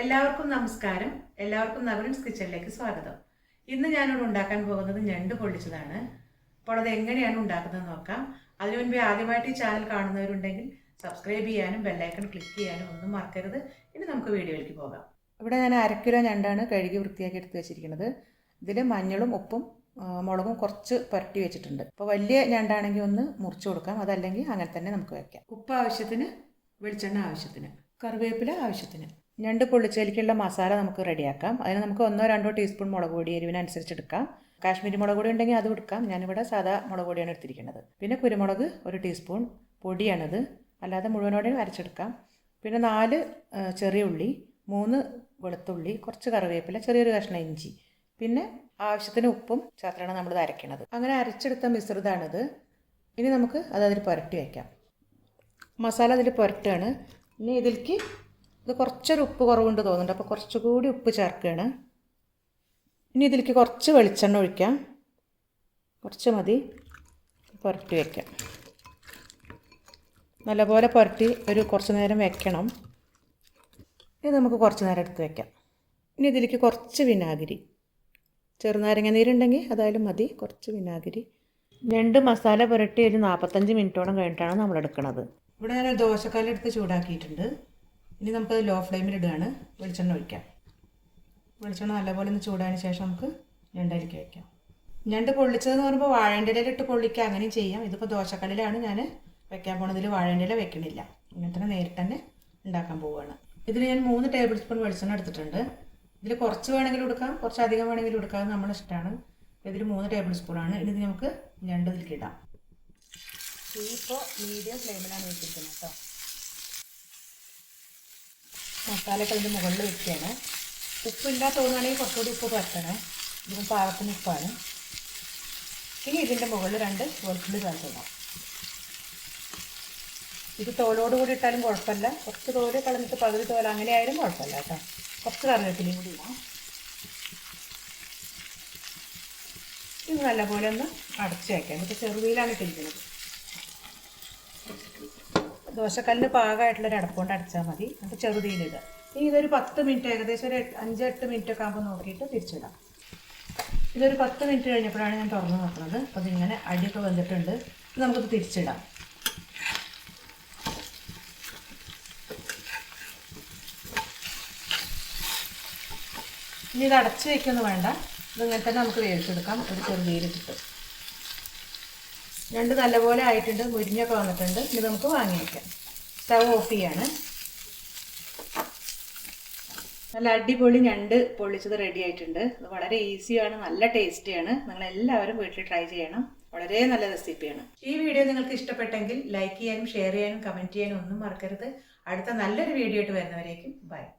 എല്ലാവർക്കും നമസ്കാരം. എല്ലാവർക്കും നകുലൻസ് കിച്ചണിലേക്ക് സ്വാഗതം. ഇന്ന് ഞാനിവിടെ ഉണ്ടാക്കാൻ പോകുന്നത് ഞണ്ട് പൊള്ളിച്ചതാണ്. അപ്പോൾ അത് എങ്ങനെയാണ് ഉണ്ടാക്കുന്നത് നോക്കാം. അതിനു മുൻപേ ആദ്യമായിട്ട് ഈ ചാനൽ കാണുന്നവരുണ്ടെങ്കിൽ സബ്സ്ക്രൈബ് ചെയ്യാനും ബെല്ലൈക്കൺ ക്ലിക്ക് ചെയ്യാനും ഒന്നും മറക്കരുത്. ഇനി നമുക്ക് വീഡിയോയിലേക്ക് പോകാം. ഇവിടെ ഞാൻ 1/2 കിലോ ഞണ്ടാണ് കഴുകി വൃത്തിയാക്കി എടുത്ത് വെച്ചിരിക്കുന്നത്. ഇതിൽ മഞ്ഞളും ഉപ്പും മുളകും കുറച്ച് പുരട്ടി വെച്ചിട്ടുണ്ട്. അപ്പോൾ വലിയ ഞണ്ടാണെങ്കിൽ ഒന്ന് മുറിച്ച് കൊടുക്കാം, അതല്ലെങ്കിൽ അങ്ങനെ തന്നെ നമുക്ക് വയ്ക്കാം. ഉപ്പ് ആവശ്യത്തിന്, വെളിച്ചെണ്ണ ആവശ്യത്തിന്, കറിവേപ്പില ആവശ്യത്തിന്. ഞണ്ട് പൊള്ളിച്ചതിലേക്കുള്ള മസാല നമുക്ക് റെഡിയാക്കാം. അതിന് നമുക്ക് 1-2 ടീസ്പൂൺ മുളക് പൊടി എരിവിനനുസരിച്ച് എടുക്കാം. കാശ്മീരി മുളക് പൊടി ഉണ്ടെങ്കിൽ അതും എടുക്കാം. ഞാനിവിടെ സാധാ മുളക് പൊടിയാണ് എടുത്തിരിക്കുന്നത്. പിന്നെ കുരുമുളക് 1 ടീസ്പൂൺ പൊടിയാണിത്, അല്ലാതെ മുഴുവനോടെയും അരച്ചെടുക്കാം. പിന്നെ 4 ചെറിയ ഉള്ളി, 3 വെളുത്തുള്ളി, കുറച്ച് കറിവേപ്പില, ചെറിയൊരു കഷ്ണം ഇഞ്ചി, പിന്നെ ആവശ്യത്തിന് ഉപ്പും ചേർത്താണ് നമ്മളിത് അരയ്ക്കുന്നത്. അങ്ങനെ അരച്ചെടുത്ത മിശ്രിതമാണിത്. ഇനി നമുക്ക് അതിൽ പുരട്ടി വയ്ക്കാം. മസാല അതിൽ പുരട്ടുകയാണ്. ഇനി ഇതിലേക്ക് ഇത് കുറച്ചൊരു ഉപ്പ് കുറവുണ്ട് തോന്നുന്നുണ്ട്, അപ്പോൾ കുറച്ചുകൂടി ഉപ്പ് ചേർക്കുകയാണ്. ഇനി ഇതിലേക്ക് കുറച്ച് വെളിച്ചെണ്ണ ഒഴിക്കാം, കുറച്ച് മതി. പുരട്ടി വയ്ക്കാം. നല്ലപോലെ പുരട്ടി കുറച്ച് നേരം വെക്കണം. ഇത് നമുക്ക് കുറച്ച് നേരം എടുത്ത് വയ്ക്കാം. ഇനി ഇതിലേക്ക് കുറച്ച് വിനാഗിരി, ചെറുനാരങ്ങ നീരുണ്ടെങ്കിൽ അതായാലും മതി. കുറച്ച് വിനാഗിരി. ഞണ്ട് മസാല പുരട്ടി ഒരു 45 മിനിറ്റോളം കഴിഞ്ഞിട്ടാണ് നമ്മൾ എടുക്കുന്നത്. ഇവിടെ ഞാൻ ദോശക്കല്ലെടുത്ത് ചൂടാക്കിയിട്ടുണ്ട്. ഇനി നമുക്കത് ലോ ഫ്ലെയിമിലിടുകയാണ്. വെളിച്ചെണ്ണ ഒഴിക്കാം. വെളിച്ചെണ്ണ നല്ലപോലെ ഒന്ന് ചൂടായതിന് ശേഷം നമുക്ക് ഞണ്ടയിലേക്ക് വയ്ക്കാം. ഞണ്ട് പൊള്ളിച്ചതെന്ന് പറയുമ്പോൾ വാഴേൻ്റെ ഇലയിലിട്ട് പൊള്ളിക്കുക, അങ്ങനെയും ചെയ്യാം. ഇതിപ്പോൾ ദോശക്കല്ലിലാണ് ഞാൻ വയ്ക്കാൻ പോകുന്നത്. ഇതിൽ വാഴേൻ്റെ ഇല വെക്കണില്ല, ഇങ്ങനെ തന്നെ നേരിട്ട് തന്നെ ഉണ്ടാക്കാൻ പോവുകയാണ്. ഇതിൽ ഞാൻ 3 ടേബിൾ സ്പൂൺ വെളിച്ചെണ്ണ എടുത്തിട്ടുണ്ട്. ഇതിൽ കുറച്ച് വേണമെങ്കിലും എടുക്കാം, കുറച്ച് അധികം വേണമെങ്കിലും എടുക്കാം, നമ്മുടെ ഇഷ്ടമാണ്. ഇതിൽ 3 ടേബിൾ സ്പൂണാണ്. ഇനി നമുക്ക് ഞണ്ട് ഇതിലേക്ക് ഇടാം. ഇപ്പോൾ മീഡിയം ഫ്ലെയിമിലാണ് വെച്ചിരിക്കുന്നത് കേട്ടോ. മസാലയൊക്കെ അതിൻ്റെ മുകളിൽ വെക്കുകയാണ്. ഉപ്പില്ലാതെ തോന്നുകയാണെങ്കിൽ കുറച്ചുകൂടി ഉപ്പ് പരത്തണേ. ഇതിന് പാകത്തിന് ഉപ്പാണ്. ഇനി ഇതിൻ്റെ മുകളിൽ 2 വെളുത്തുള്ളി ചേർത്തിടാം. ഇത് തോലോട് കൂടി ഇട്ടാലും കുഴപ്പമില്ല, കുറച്ച് തോല് കളഞ്ഞിട്ട് പകുതി തോല അങ്ങനെ ആയാലും കുഴപ്പമില്ല കേട്ടോ. കുറച്ച് കറിവേപ്പിലയും കൂടി ഇടാം. ഇത് നല്ലപോലെ ഒന്ന് അടച്ച് വയ്ക്കാം. ഇപ്പോൾ ചെറുതീയിലാണ് ഇട്ടിരിക്കുന്നത്. ദോശക്കല്ലിന് പാകമായിട്ടുള്ളൊരു അടപ്പുകൊണ്ട് അടച്ചാൽ മതി. അപ്പോൾ ചെറുതീയിലിടുക. ഇനി ഇതൊരു 10 മിനിറ്റ്, ഏകദേശം ഒരു 5-8 മിനിറ്റ് ഒക്കെ ആകുമ്പോൾ നോക്കിയിട്ട് തിരിച്ചിടാം. ഇതൊരു 10 മിനിറ്റ് കഴിഞ്ഞപ്പോഴാണ് ഞാൻ തുറന്ന് നോക്കുന്നത്. അപ്പോൾ ഇതിങ്ങനെ അടിയൊക്കെ വന്നിട്ടുണ്ട്. നമുക്കിത് തിരിച്ചിടാം. ഇനി ഇത് അടച്ച് വയ്ക്കൊന്നും വേണ്ട, ഇതിങ്ങനെ തന്നെ നമുക്ക് വേവിച്ചെടുക്കാം. ഒരു ചെറുതീയിലിട്ടിട്ട് ഞണ്ട് നല്ലപോലെ ആയിട്ടുണ്ട്, മുരിഞ്ഞൊക്കെ വന്നിട്ടുണ്ട്. ഇനി നമുക്ക് വാങ്ങി വയ്ക്കാം. സ്റ്റവ് ഓഫ് ചെയ്യാണ്. നല്ല അടിപൊളി ഞണ്ട് പൊള്ളിച്ചത് റെഡി ആയിട്ടുണ്ട്. ഇത് വളരെ ഈസിയാണ്, നല്ല ടേസ്റ്റിയാണ്. നിങ്ങളെല്ലാവരും വീട്ടിൽ ട്രൈ ചെയ്യണം. വളരെ നല്ല റെസിപ്പിയാണ്. ഈ വീഡിയോ നിങ്ങൾക്ക് ഇഷ്ടപ്പെട്ടെങ്കിൽ ലൈക്ക് ചെയ്യാനും ഷെയർ ചെയ്യാനും കമൻറ്റ് ചെയ്യാനും ഒന്നും മറക്കരുത്. അടുത്ത നല്ലൊരു വീഡിയോ ആയിട്ട് വരുന്നവരേക്കും ബൈ.